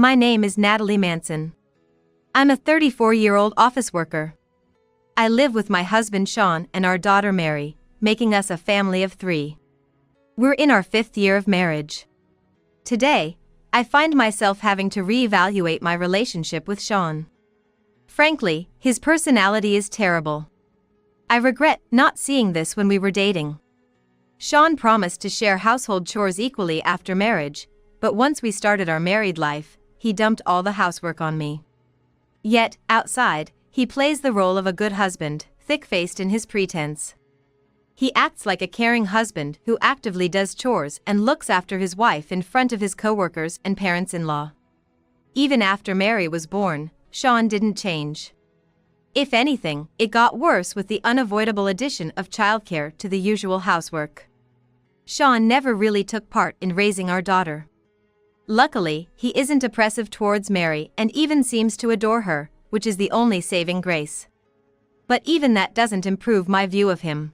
My name is Natalie Manson. I'm a 34-year-old office worker. I live with my husband Sean and our daughter Mary, making us a family of 3. We're in our 5th year of marriage. Today, I find myself having to reevaluate my relationship with Sean. Frankly, his personality is terrible. I regret not seeing this when we were dating. Sean promised to share household chores equally after marriage, but once we started our married life, he dumped all the housework on me. Yet, outside, he plays the role of a good husband, thick-faced in his pretense. He acts like a caring husband who actively does chores and looks after his wife in front of his coworkers and parents-in-law. Even after Mary was born, Sean didn't change. If anything, it got worse with the unavoidable addition of childcare to the usual housework. Sean never really took part in raising our daughter. Luckily, he isn't oppressive towards Mary and even seems to adore her, which is the only saving grace. But even that doesn't improve my view of him.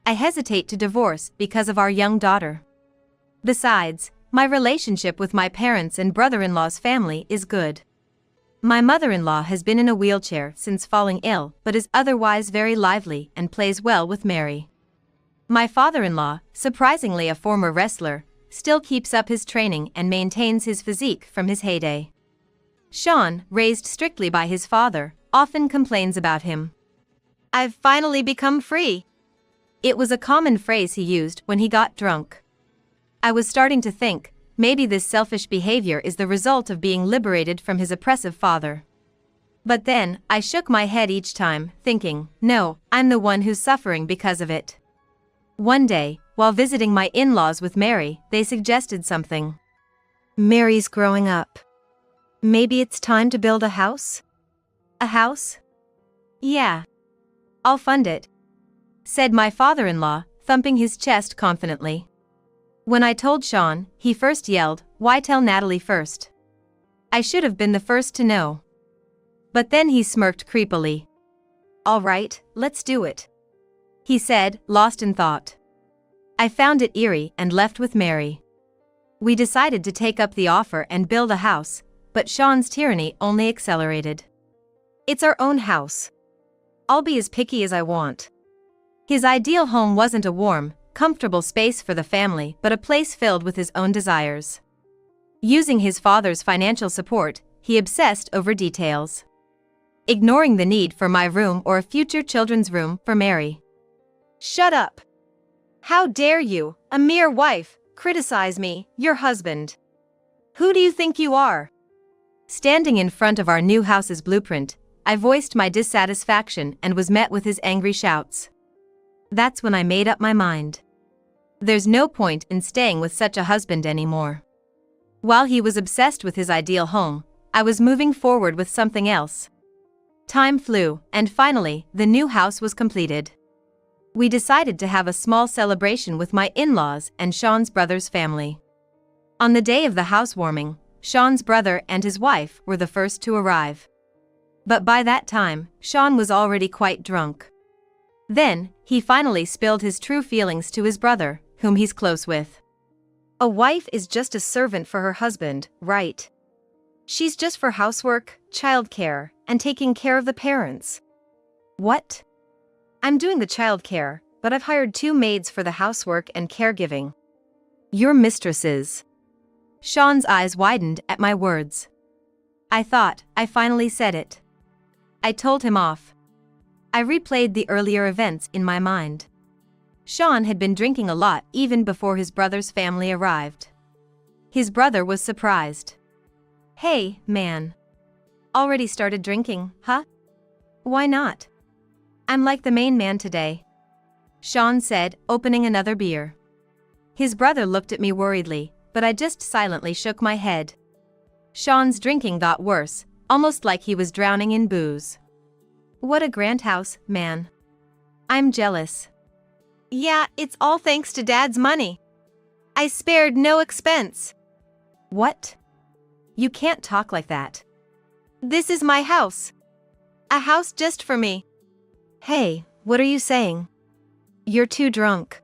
I hesitate to divorce because of our young daughter. Besides, my relationship with my parents and brother-in-law's family is good. My mother-in-law has been in a wheelchair since falling ill but is otherwise very lively and plays well with Mary. My father-in-law, surprisingly a former wrestler, still keeps up his training and maintains his physique from his heyday. Sean, raised strictly by his father, often complains about him. "I've finally become free." It was a common phrase he used when he got drunk. I was starting to think, maybe this selfish behavior is the result of being liberated from his oppressive father. But then, I shook my head each time, thinking, no, I'm the one who's suffering because of it. One day, while visiting my in-laws with Mary, they suggested something. "Mary's growing up. Maybe it's time to build a house?" "A house? Yeah. I'll fund it," said my father-in-law, thumping his chest confidently. When I told Sean, he first yelled, "Why tell Natalie first?" I should have been the first to know. But then he smirked creepily. "All right, let's do it," he said, lost in thought. I found it eerie and left with Mary. We decided to take up the offer and build a house, but Sean's tyranny only accelerated. "It's our own house. I'll be as picky as I want." His ideal home wasn't a warm, comfortable space for the family but a place filled with his own desires. Using his father's financial support, he obsessed over details, ignoring the need for my room or a future children's room for Mary. "Shut up! How dare you, a mere wife, criticize me, your husband? Who do you think you are?" Standing in front of our new house's blueprint, I voiced my dissatisfaction and was met with his angry shouts. That's when I made up my mind. There's no point in staying with such a husband anymore. While he was obsessed with his ideal home, I was moving forward with something else. Time flew, and finally, the new house was completed. We decided to have a small celebration with my in-laws and Sean's brother's family. On the day of the housewarming, Sean's brother and his wife were the first to arrive. But by that time, Sean was already quite drunk. Then, he finally spilled his true feelings to his brother, whom he's close with. "A wife is just a servant for her husband, right? She's just for housework, childcare, and taking care of the parents." "What?" "I'm doing the childcare, but I've hired 2 maids for the housework and caregiving." "Your mistresses." Sean's eyes widened at my words. I thought I finally said it. I told him off. I replayed the earlier events in my mind. Sean had been drinking a lot even before his brother's family arrived. His brother was surprised. "Hey, man. Already started drinking, huh? Why not? I'm like the main man today," Sean said, opening another beer. His brother looked at me worriedly, but I just silently shook my head. Sean's drinking got worse, almost like he was drowning in booze. "What a grand house, man. I'm jealous." "Yeah, it's all thanks to Dad's money. I spared no expense." "What? You can't talk like that. This is my house. A house just for me." "Hey, what are you saying? You're too drunk.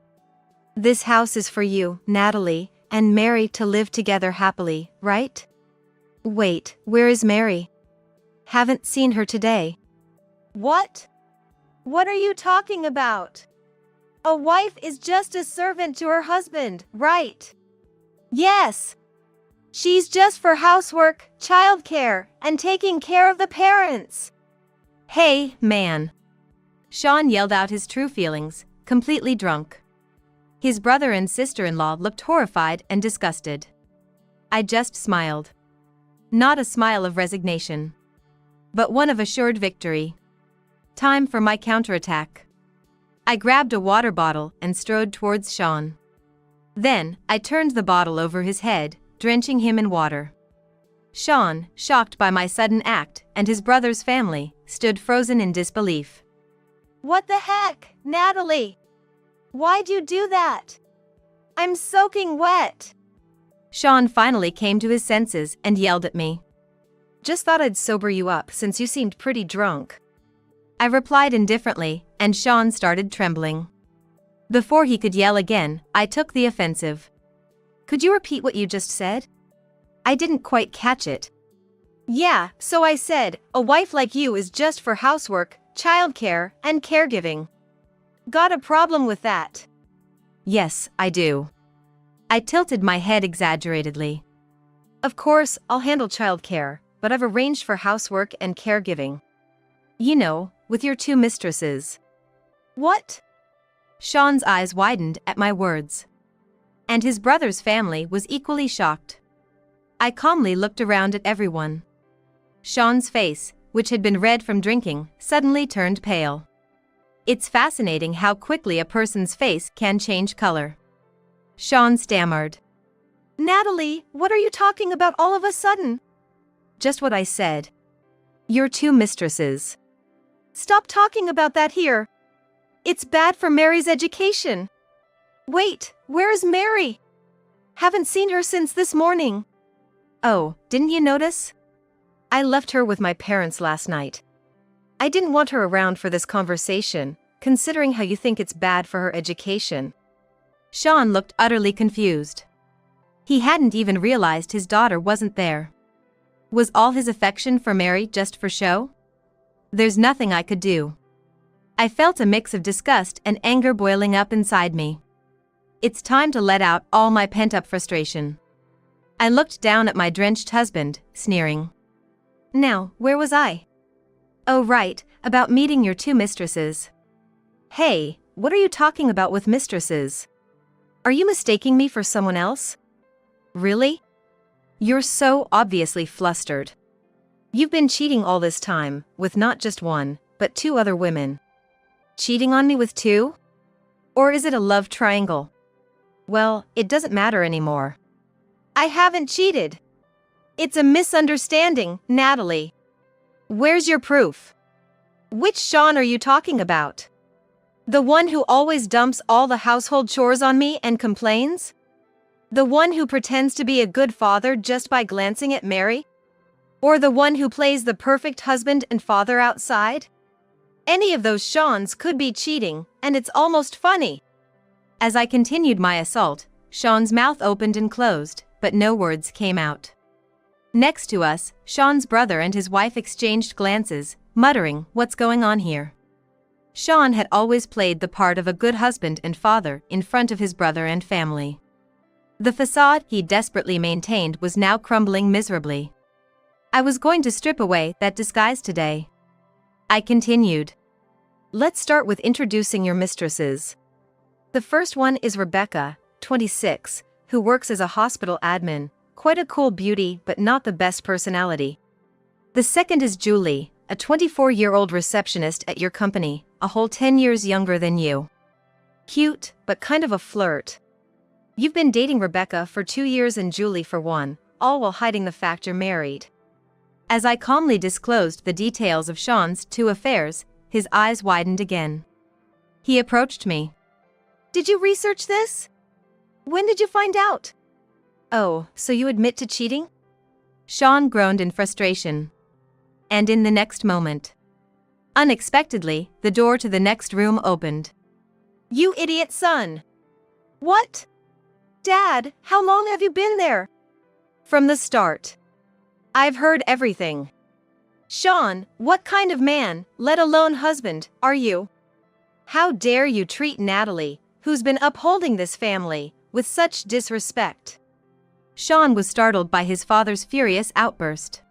This house is for you, Natalie, and Mary to live together happily, right? Wait, where is Mary? Haven't seen her today. What? What are you talking about? A wife is just a servant to her husband, right? Yes. She's just for housework, childcare, and taking care of the parents. Hey, man. Sean yelled out his true feelings, completely drunk. His brother and sister-in-law looked horrified and disgusted. I just smiled. Not a smile of resignation, but one of assured victory. Time for my counterattack. I grabbed a water bottle and strode towards Sean. Then, I turned the bottle over his head, drenching him in water. Sean, shocked by my sudden act, and his brother's family, stood frozen in disbelief. What the heck, Natalie? Why'd you do that? I'm soaking wet. Sean finally came to his senses and yelled at me. Just thought I'd sober you up since you seemed pretty drunk. I replied indifferently, and Sean started trembling. Before he could yell again, I took the offensive. Could you repeat what you just said? I didn't quite catch it. Yeah, so I said, a wife like you is just for housework, childcare, and caregiving. Got a problem with that? Yes, I do. I tilted my head exaggeratedly. Of course, I'll handle childcare, but I've arranged for housework and caregiving. You know, with your two mistresses. What? Sean's eyes widened at my words. And his brother's family was equally shocked. I calmly looked around at everyone. Sean's face, which had been red from drinking, suddenly turned pale. It's fascinating how quickly a person's face can change color. Sean stammered. Natalie, what are you talking about all of a sudden? Just what I said. Your two mistresses. Stop talking about that here. It's bad for Mary's education. Wait, where is Mary? Haven't seen her since this morning. Oh, didn't you notice? I left her with my parents last night. I didn't want her around for this conversation, considering how you think it's bad for her education. Sean looked utterly confused. He hadn't even realized his daughter wasn't there. Was all his affection for Mary just for show? There's nothing I could do. I felt a mix of disgust and anger boiling up inside me. It's time to let out all my pent-up frustration. I looked down at my drenched husband, sneering. Now, where was I? Oh right, about meeting your two mistresses. Hey, what are you talking about with mistresses? Are you mistaking me for someone else? Really? You're so obviously flustered. You've been cheating all this time, with not just one, but two other women. Cheating on me with two? Or is it a love triangle? Well, it doesn't matter anymore. I haven't cheated. It's a misunderstanding, Natalie. Where's your proof? Which Sean are you talking about? The one who always dumps all the household chores on me and complains? The one who pretends to be a good father just by glancing at Mary? Or the one who plays the perfect husband and father outside? Any of those Seans could be cheating, and it's almost funny. As I continued my assault, Sean's mouth opened and closed, but no words came out. Next to us, Sean's brother and his wife exchanged glances, muttering, "What's going on here?" Sean had always played the part of a good husband and father in front of his brother and family. The facade he desperately maintained was now crumbling miserably. I was going to strip away that disguise today. I continued. Let's start with introducing your mistresses. The first one is Rebecca, 26, who works as a hospital admin, quite a cool beauty but not the best personality. The second is Julie, a 24-year-old receptionist at your company, a whole 10 years younger than you. Cute, but kind of a flirt. You've been dating Rebecca for 2 years and Julie for 1, all while hiding the fact you're married. As I calmly disclosed the details of Sean's two affairs, his eyes widened again. He approached me. Did you research this? When did you find out? Oh, so you admit to cheating? Sean groaned in frustration. And in the next moment, unexpectedly, the door to the next room opened. You idiot son! What? Dad, how long have you been there? From the start. I've heard everything. Sean, what kind of man, let alone husband, are you? How dare you treat Natalie, who's been upholding this family, with such disrespect? Sean was startled by his father's furious outburst.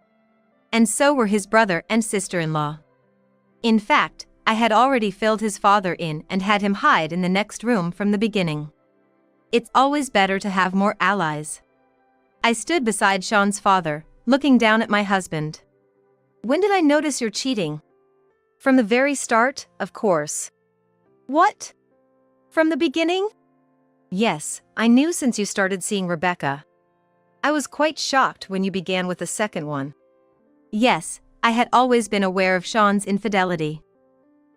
And so were his brother and sister-in-law. In fact, I had already filled his father in and had him hide in the next room from the beginning. It's always better to have more allies. I stood beside Sean's father, looking down at my husband. When did I notice you're cheating? From the very start, of course. What? From the beginning? Yes, I knew since you started seeing Rebecca. I was quite shocked when you began with the second one. Yes, I had always been aware of Sean's infidelity.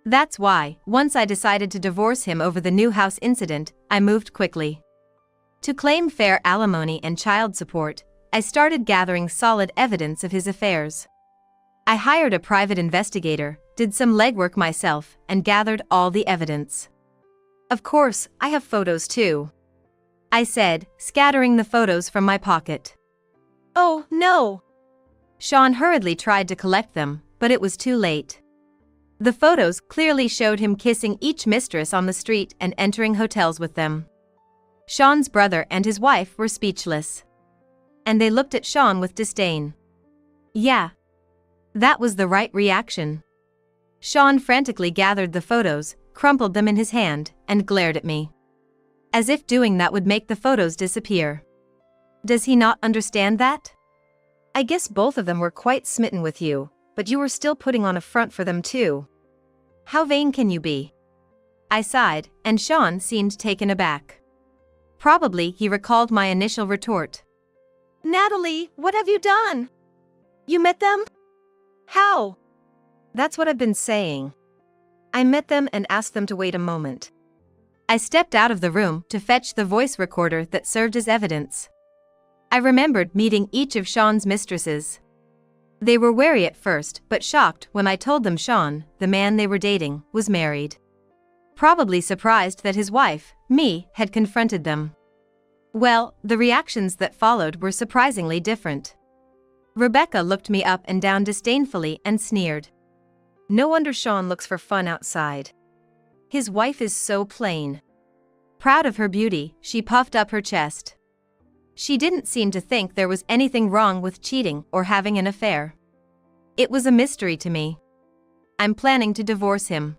That's why, once I decided to divorce him over the new house incident, I moved quickly. To claim fair alimony and child support, I started gathering solid evidence of his affairs. I hired a private investigator, did some legwork myself, and gathered all the evidence. Of course, I have photos too, I said, scattering the photos from my pocket. Oh, no! Sean hurriedly tried to collect them, but it was too late. The photos clearly showed him kissing each mistress on the street and entering hotels with them. Sean's brother and his wife were speechless. And they looked at Sean with disdain. Yeah. That was the right reaction. Sean frantically gathered the photos, crumpled them in his hand, and glared at me. As if doing that would make the photos disappear. Does he not understand that? I guess both of them were quite smitten with you, but you were still putting on a front for them too. How vain can you be? I sighed, and Sean seemed taken aback. Probably he recalled my initial retort. Natalie, what have you done? You met them? How? That's what I've been saying. I met them and asked them to wait a moment. I stepped out of the room to fetch the voice recorder that served as evidence. I remembered meeting each of Sean's mistresses. They were wary at first but shocked when I told them Sean, the man they were dating, was married. Probably surprised that his wife, me, had confronted them. Well, the reactions that followed were surprisingly different. Rebecca looked me up and down disdainfully and sneered. No wonder Sean looks for fun outside. His wife is so plain. Proud of her beauty, she puffed up her chest. She didn't seem to think there was anything wrong with cheating or having an affair. It was a mystery to me. I'm planning to divorce him.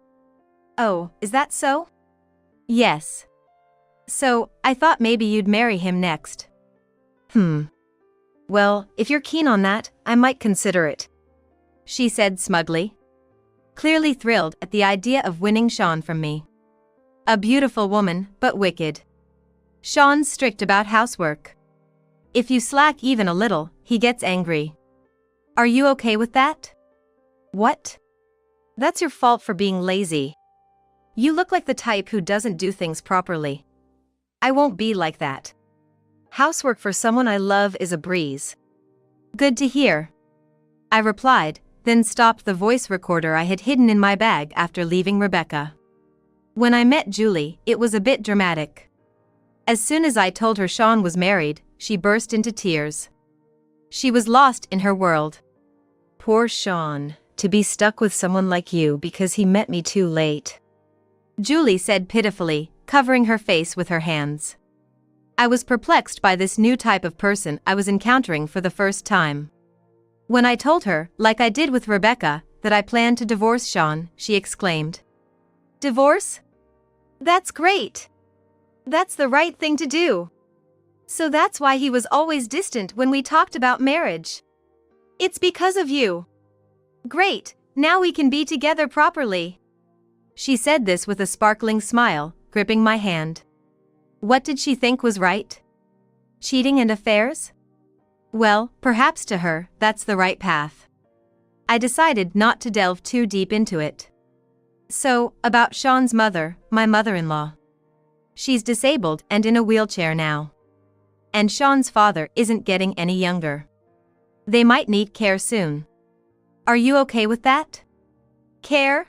Oh, is that so? Yes. So, I thought maybe you'd marry him next. Well, if you're keen on that, I might consider it, she said smugly. Clearly thrilled at the idea of winning Sean from me. A beautiful woman, but wicked. Sean's strict about housework. If you slack even a little, he gets angry. Are you okay with that? What? That's your fault for being lazy. You look like the type who doesn't do things properly. I won't be like that. Housework for someone I love is a breeze. Good to hear, I replied, then stopped the voice recorder I had hidden in my bag after leaving Rebecca. When I met Julie, it was a bit dramatic. As soon as I told her Sean was married, she burst into tears. She was lost in her world. Poor Sean, to be stuck with someone like you because he met me too late, Julie said pitifully, covering her face with her hands. I was perplexed by this new type of person I was encountering for the first time. When I told her, like I did with Rebecca, that I planned to divorce Sean, she exclaimed. Divorce? That's great. That's the right thing to do. So that's why he was always distant when we talked about marriage. It's because of you. Great, now we can be together properly. She said this with a sparkling smile, gripping my hand. What did she think was right? Cheating and affairs? Well, perhaps to her, that's the right path. I decided not to delve too deep into it. So, about Sean's mother, my mother-in-law. She's disabled and in a wheelchair now. And Sean's father isn't getting any younger. They might need care soon. Are you okay with that? Care?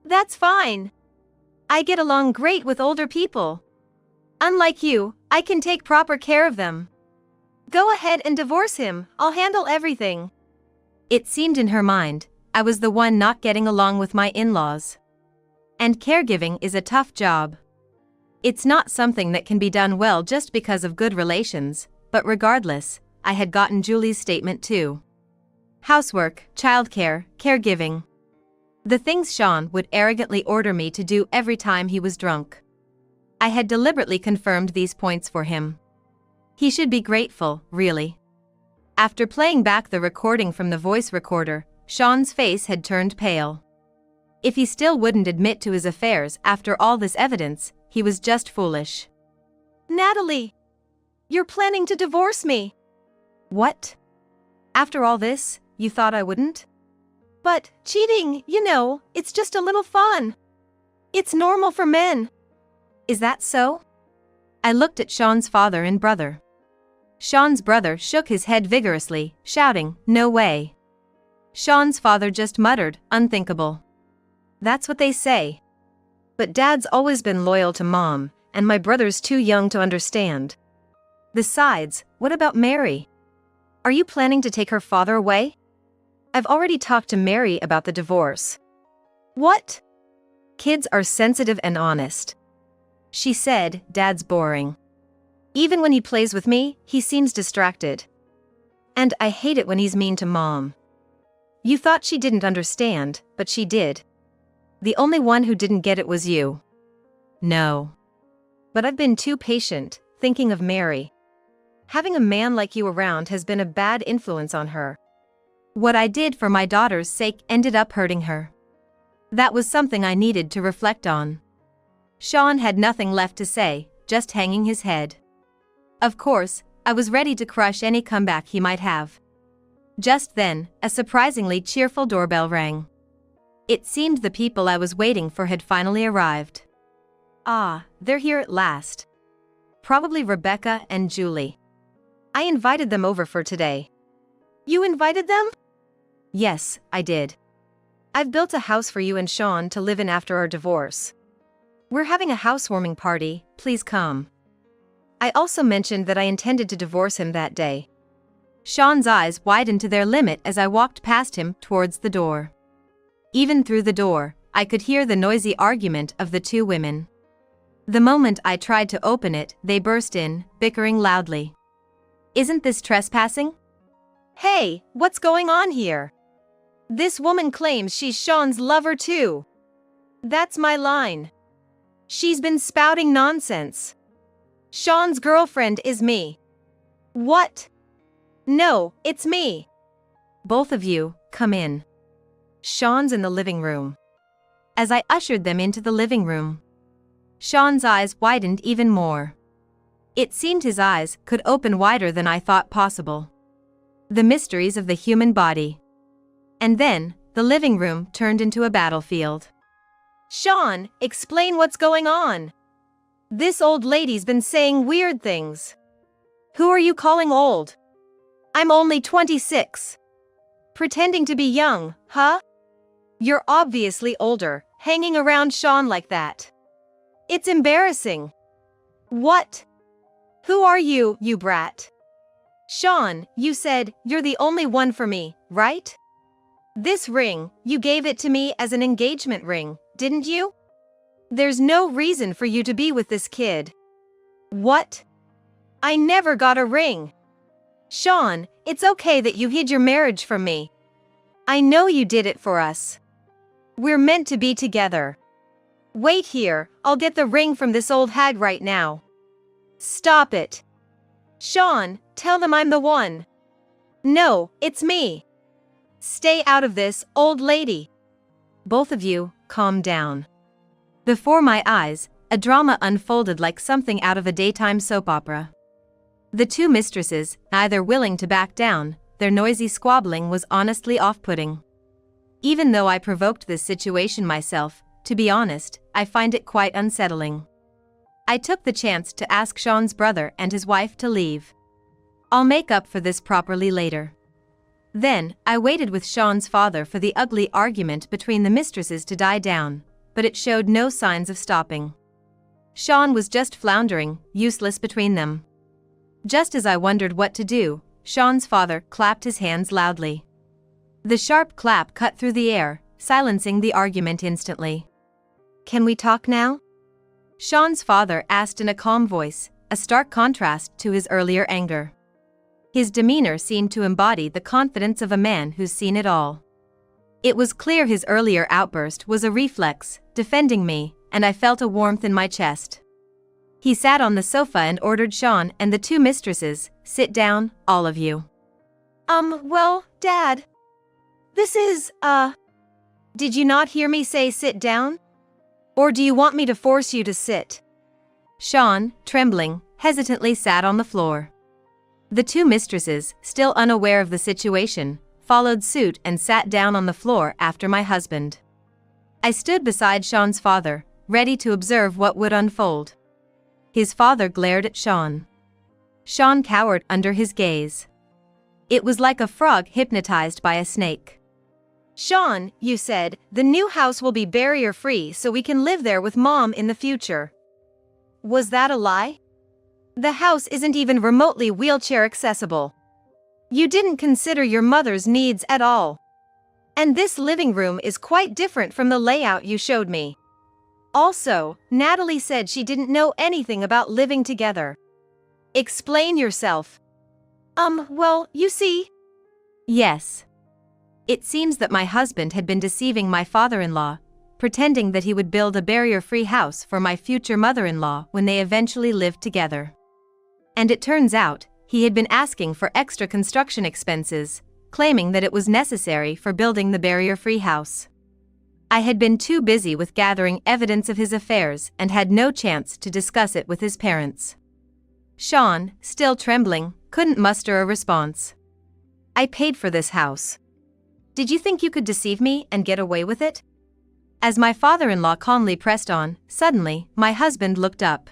That's fine. I get along great with older people. Unlike you, I can take proper care of them. Go ahead and divorce him, I'll handle everything. It seemed in her mind, I was the one not getting along with my in-laws. And caregiving is a tough job. It's not something that can be done well just because of good relations, but regardless, I had gotten Julie's statement too. Housework, childcare, caregiving. The things Sean would arrogantly order me to do every time he was drunk. I had deliberately confirmed these points for him. He should be grateful, really. After playing back the recording from the voice recorder, Sean's face had turned pale. If he still wouldn't admit to his affairs after all this evidence, he was just foolish. Natalie! You're planning to divorce me. What? After all this, you thought I wouldn't? But, cheating, it's just a little fun. It's normal for men. Is that so? I looked at Sean's father and brother. Sean's brother shook his head vigorously, shouting, "No way." Sean's father just muttered, "Unthinkable." That's what they say. But Dad's always been loyal to Mom, and my brother's too young to understand. Besides, what about Mary? Are you planning to take her father away? I've already talked to Mary about the divorce. What? Kids are sensitive and honest. She said, Dad's boring. Even when he plays with me, he seems distracted. And I hate it when he's mean to Mom. You thought she didn't understand, but she did. The only one who didn't get it was you. No. But I've been too patient, thinking of Mary. Having a man like you around has been a bad influence on her. What I did for my daughter's sake ended up hurting her. That was something I needed to reflect on. Sean had nothing left to say, just hanging his head. Of course, I was ready to crush any comeback he might have. Just then, a surprisingly cheerful doorbell rang. It seemed the people I was waiting for had finally arrived. Ah, they're here at last. Probably Rebecca and Julie. I invited them over for today. You invited them? Yes, I did. I've built a house for you and Sean to live in after our divorce. We're having a housewarming party, please come. I also mentioned that I intended to divorce him that day. Sean's eyes widened to their limit as I walked past him towards the door. Even through the door, I could hear the noisy argument of the two women. The moment I tried to open it, they burst in, bickering loudly. Isn't this trespassing? Hey, what's going on here? This woman claims she's Sean's lover too. That's my line. She's been spouting nonsense. Sean's girlfriend is me. What? No, it's me. Both of you, come in. Sean's in the living room. As I ushered them into the living room, Sean's eyes widened even more. It seemed his eyes could open wider than I thought possible. The mysteries of the human body. And then, the living room turned into a battlefield. Sean, explain what's going on. This old lady's been saying weird things. Who are you calling old? I'm only 26. Pretending to be young, huh? You're obviously older, hanging around Sean like that. It's embarrassing. What? Who are you, you brat? Sean, you said you're the only one for me, right? This ring, you gave it to me as an engagement ring, didn't you? There's no reason for you to be with this kid. What? I never got a ring. Sean, it's okay that you hid your marriage from me. I know you did it for us. We're meant to be together. Wait here, I'll get the ring from this old hag right now. Stop it. Sean, tell them I'm the one. No, it's me. Stay out of this, old lady. Both of you, calm down. Before my eyes, a drama unfolded like something out of a daytime soap opera. The two mistresses, neither willing to back down, their noisy squabbling was honestly off-putting. Even though I provoked this situation myself, to be honest, I find it quite unsettling. I took the chance to ask Sean's brother and his wife to leave. I'll make up for this properly later. Then, I waited with Sean's father for the ugly argument between the mistresses to die down, but it showed no signs of stopping. Sean was just floundering, useless between them. Just as I wondered what to do, Sean's father clapped his hands loudly. The sharp clap cut through the air, silencing the argument instantly. Can we talk now? Sean's father asked in a calm voice, a stark contrast to his earlier anger. His demeanor seemed to embody the confidence of a man who's seen it all. It was clear his earlier outburst was a reflex, defending me, and I felt a warmth in my chest. He sat on the sofa and ordered Sean and the two mistresses, "Sit down, all of you." Well, Dad. This is, Did you not hear me say sit down? Or do you want me to force you to sit? Sean, trembling, hesitantly sat on the floor. The two mistresses, still unaware of the situation, followed suit and sat down on the floor after my husband. I stood beside Sean's father, ready to observe what would unfold. His father glared at Sean. Sean cowered under his gaze. It was like a frog hypnotized by a snake. Sean, you said, the new house will be barrier-free so we can live there with Mom in the future. Was that a lie? The house isn't even remotely wheelchair accessible. You didn't consider your mother's needs at all. And this living room is quite different from the layout you showed me. Also, Natalie said she didn't know anything about living together. Explain yourself. Well, you see. Yes. It seems that my husband had been deceiving my father-in-law, pretending that he would build a barrier-free house for my future mother-in-law when they eventually lived together. And it turns out, he had been asking for extra construction expenses, claiming that it was necessary for building the barrier-free house. I had been too busy with gathering evidence of his affairs and had no chance to discuss it with his parents. Sean, still trembling, couldn't muster a response. I paid for this house. Did you think you could deceive me and get away with it? As my father-in-law calmly pressed on, suddenly, my husband looked up.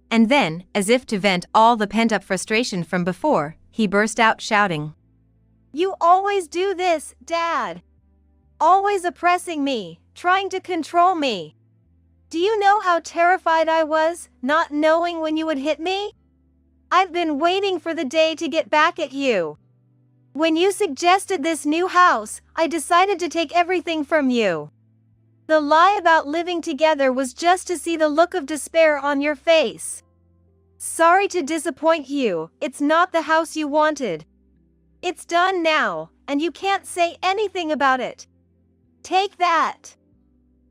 And then, as if to vent all the pent-up frustration from before, he burst out shouting. You always do this, Dad. Always oppressing me, trying to control me. Do you know how terrified I was, not knowing when you would hit me? I've been waiting for the day to get back at you. When you suggested this new house, I decided to take everything from you. The lie about living together was just to see the look of despair on your face. Sorry to disappoint you, it's not the house you wanted. It's done now, and you can't say anything about it. Take that.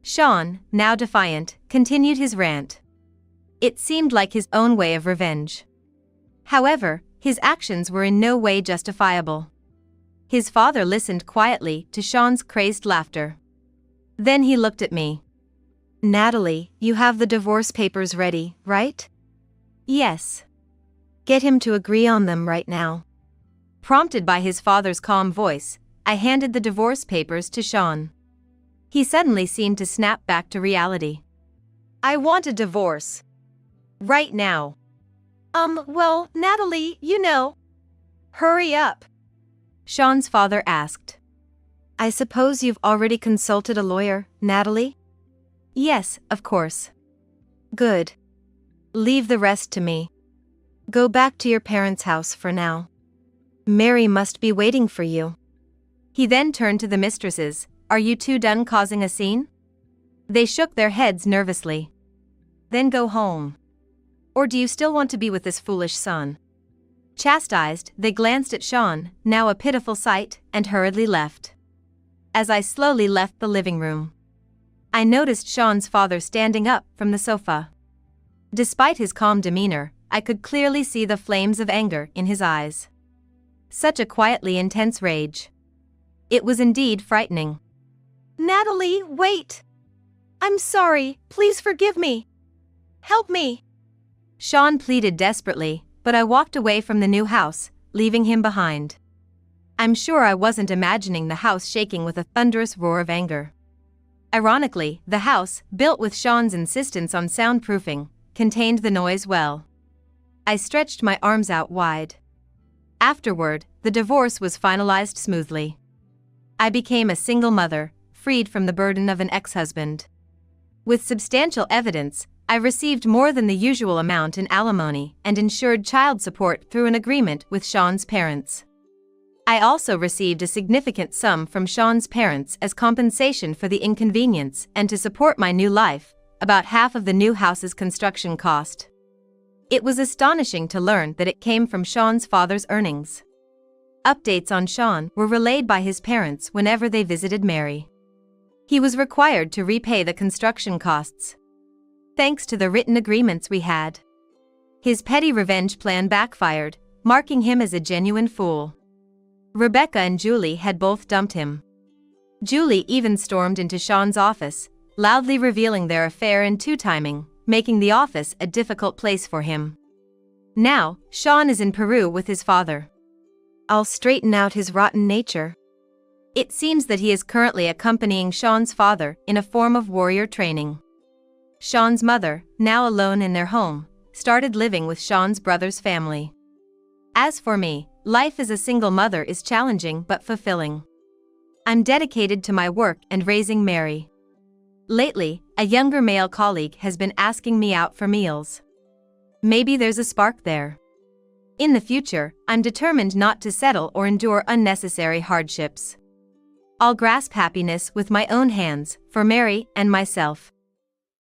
Sean, now defiant, continued his rant. It seemed like his own way of revenge. However, his actions were in no way justifiable. His father listened quietly to Sean's crazed laughter. Then he looked at me. Natalie, you have the divorce papers ready, right? Yes. Get him to agree on them right now. Prompted by his father's calm voice, I handed the divorce papers to Sean. He suddenly seemed to snap back to reality. I want a divorce. Right now. Well, Natalie, you know. Hurry up. Sean's father asked. I suppose you've already consulted a lawyer, Natalie? Yes, of course. Good. Leave the rest to me. Go back to your parents' house for now. Mary must be waiting for you. He then turned to the mistresses. Are you two done causing a scene? They shook their heads nervously. Then go home. Or do you still want to be with this foolish son? Chastised, they glanced at Sean, now a pitiful sight, and hurriedly left. As I slowly left the living room, I noticed Sean's father standing up from the sofa. Despite his calm demeanor, I could clearly see the flames of anger in his eyes. Such a quietly intense rage. It was indeed frightening. Natalie, wait! I'm sorry, please forgive me. Help me! Sean pleaded desperately, but I walked away from the new house, leaving him behind. I'm sure I wasn't imagining the house shaking with a thunderous roar of anger. Ironically, the house, built with Sean's insistence on soundproofing, contained the noise well. I stretched my arms out wide. Afterward, the divorce was finalized smoothly. I became a single mother, freed from the burden of an ex-husband. With substantial evidence, I received more than the usual amount in alimony and ensured child support through an agreement with Sean's parents. I also received a significant sum from Sean's parents as compensation for the inconvenience and to support my new life, about half of the new house's construction cost. It was astonishing to learn that it came from Sean's father's earnings. Updates on Sean were relayed by his parents whenever they visited Mary. He was required to repay the construction costs. Thanks to the written agreements we had. His petty revenge plan backfired, marking him as a genuine fool. Rebecca and Julie had both dumped him. Julie even stormed into Sean's office, loudly revealing their affair and two-timing, making the office a difficult place for him. Now, Sean is in Peru with his father. I'll straighten out his rotten nature. It seems that he is currently accompanying Sean's father in a form of warrior training. Sean's mother, now alone in their home, started living with Sean's brother's family. As for me, life as a single mother is challenging but fulfilling. I'm dedicated to my work and raising Mary. Lately, a younger male colleague has been asking me out for meals. Maybe there's a spark there. In the future, I'm determined not to settle or endure unnecessary hardships. I'll grasp happiness with my own hands, for Mary and myself.